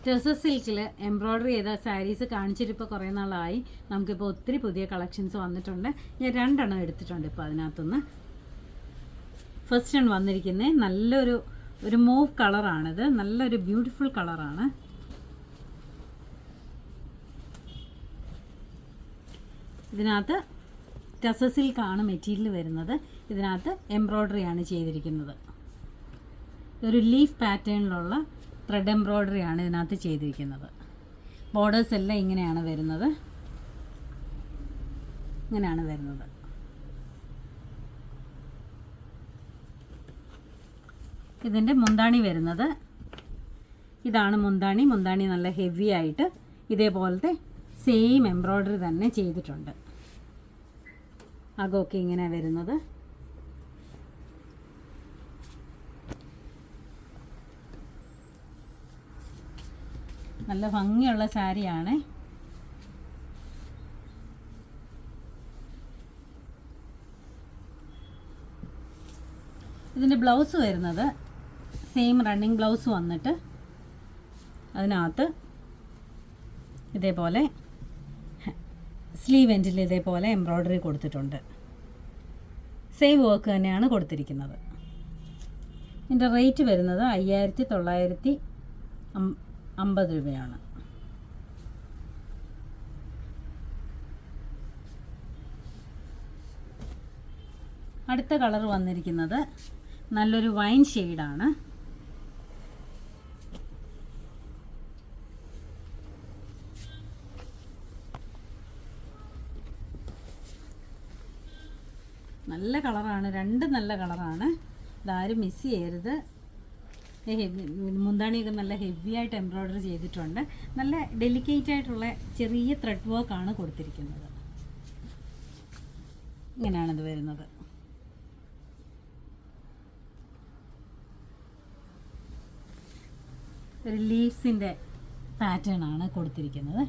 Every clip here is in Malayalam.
ടെസസ് സിൽക്കിൽ എംബ്രോയ്ഡറി ചെയ്ത സാരീസ് കാണിച്ചിട്ട് ഇപ്പോൾ കുറേ നാളായി. നമുക്കിപ്പോൾ ഒത്തിരി പുതിയ കളക്ഷൻസ് വന്നിട്ടുണ്ട്. ഞാൻ 2 എണ്ണം എടുത്തിട്ടുണ്ട് ഇപ്പോൾ അതിനകത്തുനിന്ന്. ഫസ്റ്റ് ആണ് വന്നിരിക്കുന്നത് നല്ലൊരു മൂവ് കളറാണിത്. നല്ലൊരു ബ്യൂട്ടിഫുൾ കളറാണ്. ഇതിനകത്ത് ടെസസ് സിൽക്കാണ് മെറ്റീരിയൽ വരുന്നത്. ഇതിനകത്ത് എംബ്രോയ്ഡറിയാണ് ചെയ്തിരിക്കുന്നത്. ഒരു ലീഫ് പാറ്റേണിലുള്ള ത്രെഡ് എംബ്രോയ്ഡറിയാണ് ഇതിനകത്ത് ചെയ്തിരിക്കുന്നത്. ബോർഡേഴ്സ് എല്ലാം ഇങ്ങനെയാണ് വരുന്നത്. ഇതിൻ്റെ മുന്താണി വരുന്നത് ഇതാണ്. മുന്താണി നല്ല ഹെവി ആയിട്ട് ഇതേപോലത്തെ സെയിം എംബ്രോയ്ഡറി തന്നെ ചെയ്തിട്ടുണ്ട്. അകമൊക്കെ ഇങ്ങനെ വരുന്നത്. നല്ല ഭംഗിയുള്ള സാരിയാണ്. ഇതിൻ്റെ ബ്ലൗസ് വരുന്നത് സെയിം റണ്ണിങ് ബ്ലൗസ് വന്നിട്ട് അതിനകത്ത് ഇതേപോലെ സ്ലീവ് എൻഡിൽ ഇതേപോലെ എംബ്രോയ്ഡറി കൊടുത്തിട്ടുണ്ട്. സെയിം വർക്ക് തന്നെയാണ് കൊടുത്തിരിക്കുന്നത്. ഇതിൻ്റെ റേറ്റ് വരുന്നത് 5950 രൂപയാണ്. അടുത്ത കളർ വന്നിരിക്കുന്നത് നല്ലൊരു വൈൻ ഷെയ്ഡാണ്. നല്ല കളറാണ്. 2 നല്ല കളറാണ്. ഇതാരും മിസ് ചെയ്യരുത്. മുന്താണിയൊക്കെ നല്ല ഹെവി ആയിട്ട് എംബ്രോയ്ഡറി ചെയ്തിട്ടുണ്ട്. നല്ല ഡെലിക്കേറ്റ് ആയിട്ടുള്ള ചെറിയ ത്രെഡ് വർക്കാണ് കൊടുത്തിരിക്കുന്നത്. ഇങ്ങനെയാണിത് വരുന്നത്. ഒരു ലീവ്സിൻ്റെ പാറ്റേൺ ആണ് കൊടുത്തിരിക്കുന്നത്.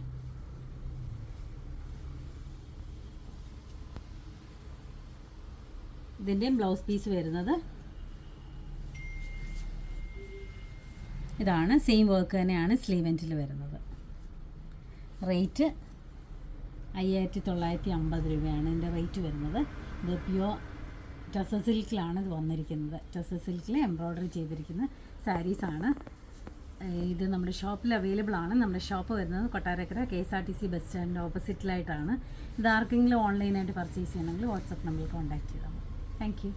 ഇതിൻ്റെയും ബ്ലൗസ് പീസ് വരുന്നത് ഇതാണ്. സെയിം വർക്ക് തന്നെയാണ് സ്ലീവ് എൻഡിൽ വരുന്നത്. റേറ്റ് 5950 രൂപയാണ് ഇതിൻ്റെ റേറ്റ് വരുന്നത്. ഇത് പ്യുവർ ടെസസ് സിൽക്കിലാണ് ഇത് വന്നിരിക്കുന്നത്. ടെസസ് സിൽക്കിൽ എംബ്രോയ്ഡറി ചെയ്തിരിക്കുന്ന സാരീസാണ്. ഇത് നമ്മുടെ ഷോപ്പിൽ അവൈലബിൾ ആണ്. നമ്മുടെ ഷോപ്പ് വരുന്നത് കൊട്ടാരക്കര KSRTC ബസ് സ്റ്റാൻഡിൻ്റെ ഓപ്പോസിറ്റിലായിട്ടാണ്. ഇത് ആർക്കെങ്കിലും ഓൺലൈനായിട്ട് പർച്ചേസ് ചെയ്യണമെങ്കിൽ വാട്സപ്പ് നമ്പറിൽ കോൺടാക്ട് ചെയ്താൽ മതി. Thank you.